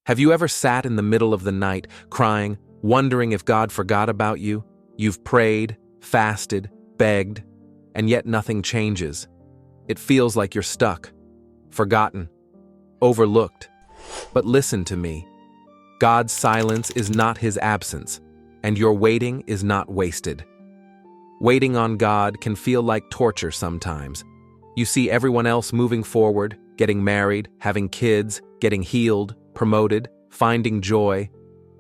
Have you ever sat in the middle of the night, crying, wondering if God forgot about you? You've prayed, fasted, begged, and yet nothing changes. It feels like you're stuck, forgotten, overlooked. But listen to me. God's silence is not his absence, and your waiting is not wasted. Waiting on God can feel like torture sometimes. You see everyone else moving forward, getting married, having kids, getting healed, promoted, finding joy,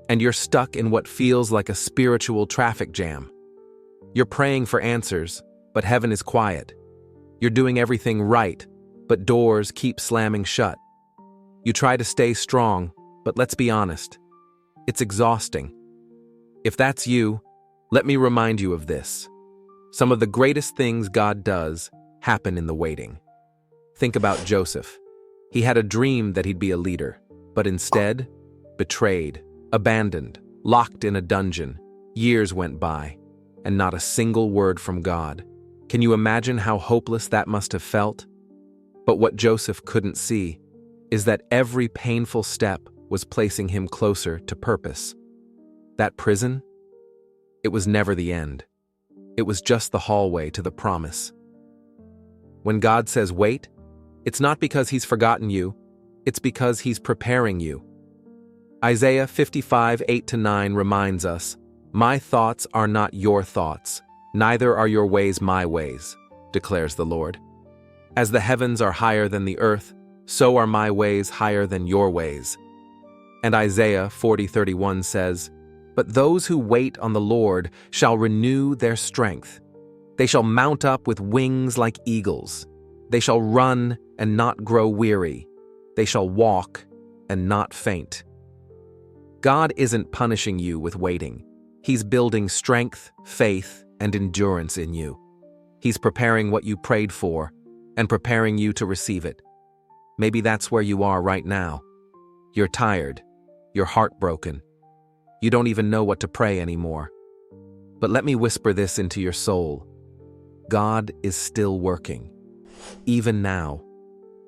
and you're stuck in what feels like a spiritual traffic jam. You're praying for answers, but heaven is quiet. You're doing everything right, but doors keep slamming shut. You try to stay strong, but let's be honest, it's exhausting. If that's you, let me remind you of this. Some of the greatest things God does happen in the waiting. Think about Joseph. He had a dream that he'd be a leader, but instead, betrayed, abandoned, locked in a dungeon. Years went by, and not a single word from God. Can you imagine how hopeless that must have felt? But what Joseph couldn't see is that every painful step was placing him closer to purpose. That prison? It was never the end. It was just the hallway to the promise. When God says wait, it's not because he's forgotten you, it's because he's preparing you. Isaiah 55:8-9 reminds us, "My thoughts are not your thoughts, neither are your ways my ways," declares the Lord. As the heavens are higher than the earth, so are my ways higher than your ways. And Isaiah 40:31 says, "But those who wait on the Lord shall renew their strength. They shall mount up with wings like eagles. They shall run and not grow weary. They shall walk and not faint." God isn't punishing you with waiting. He's building strength, faith, and endurance in you. He's preparing what you prayed for and preparing you to receive it. Maybe that's where you are right now. You're tired. You're heartbroken. You don't even know what to pray anymore. But let me whisper this into your soul. God is still working. Even now.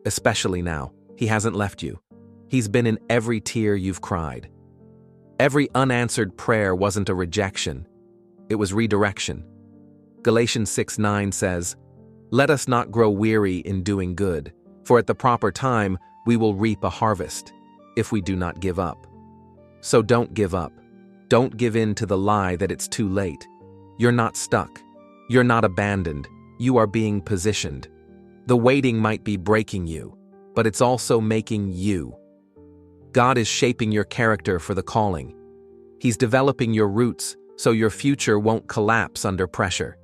Especially now. He hasn't left you. He's been in every tear you've cried. Every unanswered prayer wasn't a rejection. It was redirection. Galatians 6:9 says, "Let us not grow weary in doing good, for at the proper time we will reap a harvest, if we do not give up." So don't give up. Don't give in to the lie that it's too late. You're not stuck. You're not abandoned. You are being positioned. The waiting might be breaking you, but it's also making you. God is shaping your character for the calling. He's developing your roots so your future won't collapse under pressure.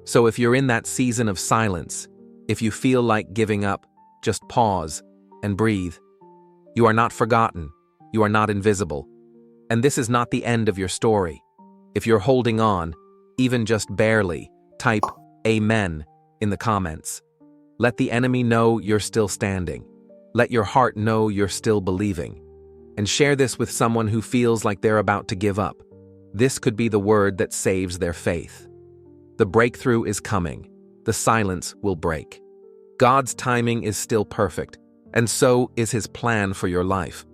So if you're in that season of silence, if you feel like giving up, just pause and breathe. You are not forgotten. You are not invisible. And this is not the end of your story. If you're holding on, even just barely, type "Amen" in the comments. Let the enemy know you're still standing. Let your heart know you're still believing. And share this with someone who feels like they're about to give up. This could be the word that saves their faith. The breakthrough is coming. The silence will break. God's timing is still perfect, and so is his plan for your life.